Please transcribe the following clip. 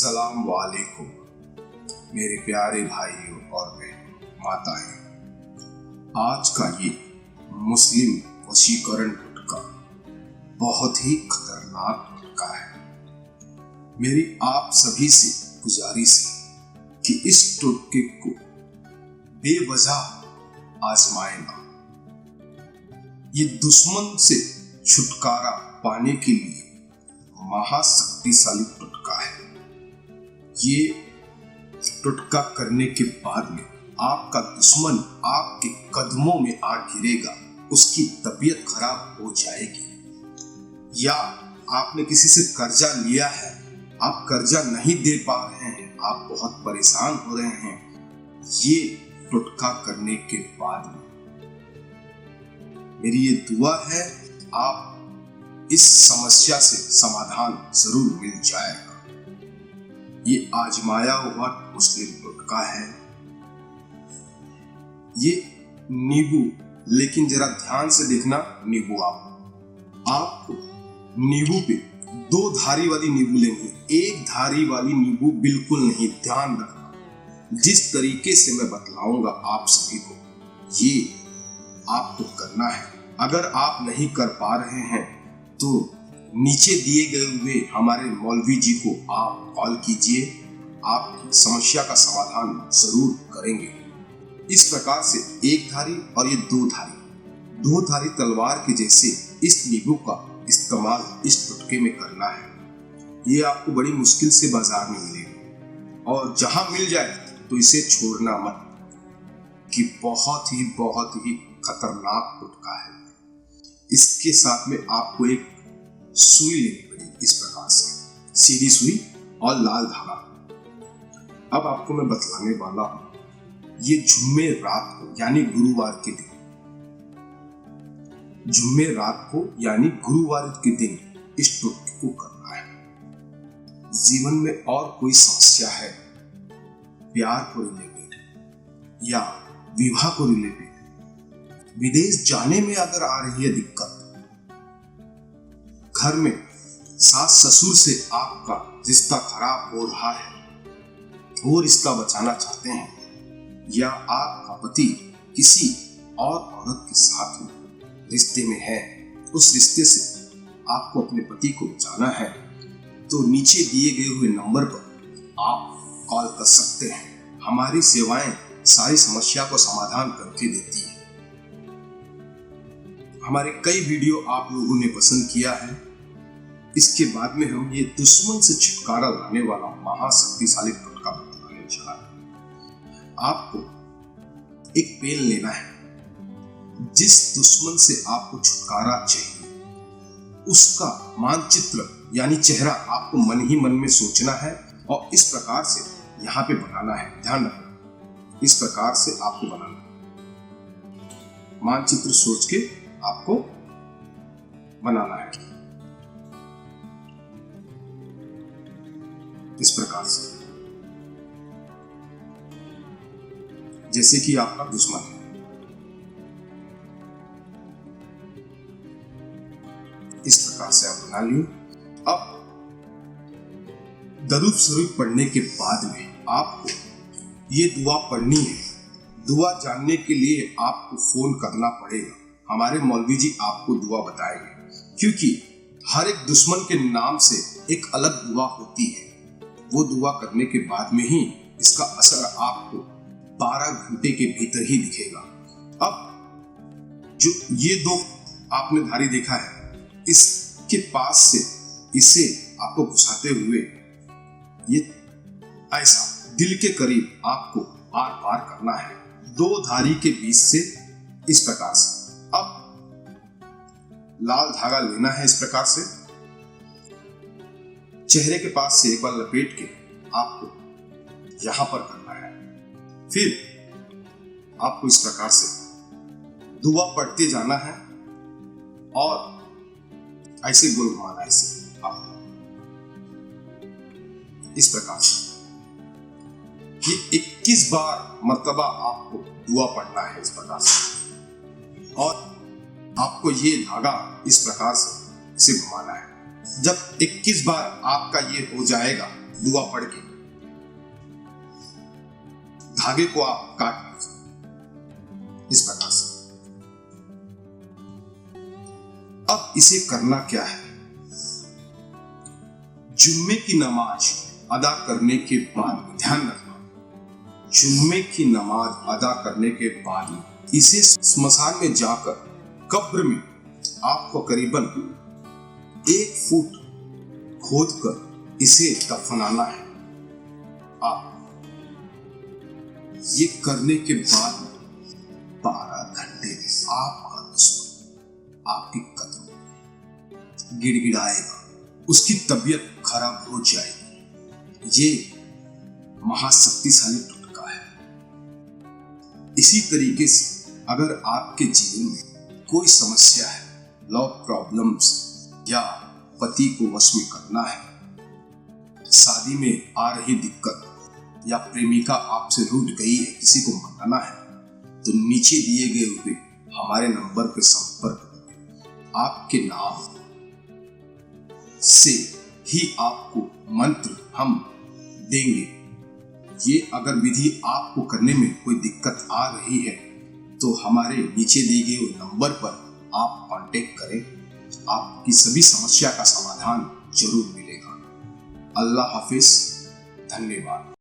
अस्सलाम वालेकुम मेरे प्यारे भाइयों और बहनों, माताएं। आज का ये मुस्लिम वशीकरण टोटका बहुत ही खतरनाक टोटका है। मेरी आप सभी से गुजारिश है कि इस टोटके को बेवजह आजमाएं ना। ये दुश्मन से छुटकारा पाने के लिए महाशक्तिशाली टोटका है। ये टोटका करने के बाद में आपका दुश्मन आपके कदमों में आ गिरेगा, उसकी तबीयत खराब हो जाएगी। या आपने किसी से कर्जा लिया है, आप कर्जा नहीं दे पा रहे हैं, आप बहुत परेशान हो रहे हैं, ये टोटका करने के बाद में मेरी ये दुआ है आप इस समस्या से समाधान जरूर मिल जाएगा। ये आजमाया हुआ मुस्लिम टोटका है। ये नींबू, लेकिन जरा ध्यान से देखना नींबू आपको नींबू पे 2 धारी वाली नींबू लेंगे, 1 धारी वाली नींबू बिल्कुल नहीं। ध्यान रखना, जिस तरीके से मैं बतलाऊंगा आप सभी को, ये आपको करना है। अगर आप नहीं कर पा रहे हैं तो नीचे दिए गए हुए हमारे मौलवी जी को आप कॉल कीजिए, आपकी समस्या का समाधान जरूर करेंगे। इस प्रकार से 1 धारी और ये 2 धारी तलवार के जैसे इस नींबू का इस्तेमाल इस टोटके में करना है। ये आपको बड़ी मुश्किल से बाजार में मिलेगा और जहां मिल जाए तो इसे छोड़ना मत, कि बहुत ही खतरनाक टोटका है। इसके साथ में आपको एक सुई लेनी पड़ेगी, इस प्रकार से सीधी सुई और लाल धागा। अब आपको मैं बतलाने वाला हूं, ये जुम्मे रात को यानी गुरुवार के दिन, जुम्मे रात को यानी गुरुवार के दिन इस टोटके को करना है। जीवन में और कोई समस्या है, प्यार को रिलेटेड या विवाह को रिलेटेड, विदेश जाने में अगर आ रही है दिक्कत, घर में सास ससुर से आपका रिश्ता खराब हो रहा है, वो रिश्ता बचाना चाहते हैं, या आपका पति किसी और औरत के साथ में रिश्ते में है, उस रिश्ते से आपको अपने पति को बचाना है, तो नीचे दिए गए हुए नंबर पर आप कॉल कर सकते हैं। हमारी सेवाएं सारी समस्या को समाधान करके देती है। हमारे कई वीडियो आप लोगों ने पसंद किया है। इसके बाद में हम ये दुश्मन से छुटकारा लाने वाला महाशक्तिशाली टोटका बताने जा रहे हैं। आपको एक पेन लेना है। जिस दुश्मन से आपको छुटकारा चाहिए, उसका मानचित्र यानी चेहरा आपको मन ही मन में सोचना है और इस प्रकार से यहाँ पे बनाना है। ध्यान रखना, इस प्रकार से आपको बनाना है। मानचित्र सोच के आपको बनाना है, इस प्रकार से, जैसे कि आपका दुश्मन है। इस प्रकार से आप बना लिए। अब दरूद शरीफ पढ़ने के बाद में आपको ये दुआ पढ़नी है। दुआ जानने के लिए आपको फोन करना पड़ेगा। हमारे मौलवी जी आपको दुआ बताएंगे, क्योंकि हर एक दुश्मन के नाम से एक अलग दुआ होती है। वो दुआ करने के बाद में ही इसका असर आपको 12 घंटे के भीतर ही दिखेगा। अब जो ये 2 आपने धारी देखा है, इसके पास से इसे आपको घुसाते हुए ये ऐसा दिल के करीब आपको आर पार करना है, 2 धारी के बीच से, इस प्रकार से। अब लाल धागा लेना है, इस प्रकार से चेहरे के पास से एक बार लपेट के आपको यहां पर करना है। फिर आपको इस प्रकार से दुआ पढ़ते जाना है और ऐसे गोल घुमाना है इसे आपको, इस प्रकार से। ये 21 बार मर्तबा आपको दुआ पढ़ना है, इस प्रकार से। और आपको ये धागा इस प्रकार से इसे घुमाना है। जब 21 बार आपका ये हो जाएगा, दुआ पढ़ के धागे को आप काट लीजिए इस प्रकार से। अब इसे करना क्या है, जुम्मे की नमाज अदा करने के बाद, ध्यान रखना, जुम्मे की नमाज अदा करने के बाद इसे स्मशान में जाकर कब्र में आपको करीबन 1 फुट खोदकर इसे दफनाना है। आप ये करने के बाद 12 घंटे में आपका दुश्मन आपके कदम गिड़गिड़ाएगा, उसकी तबीयत खराब हो जाएगी। ये महाशक्तिशाली टुटका है। इसी तरीके से अगर आपके जीवन में कोई समस्या है, लव प्रॉब्लम्स, या पति को वश में करना है, शादी में आ रही दिक्कत, या प्रेमिका आपसे रूठ गई है, किसी को मनाना है, तो नीचे दिए गए हुए हमारे नंबर पर संपर्क करें। आपके नाम से ही आपको मंत्र हम देंगे। ये अगर विधि आपको करने में कोई दिक्कत आ रही है तो हमारे नीचे दिए गए हुए नंबर पर आप कांटेक्ट करें, आपकी सभी समस्या का समाधान जरूर मिलेगा। अल्लाह हाफिज, धन्यवाद।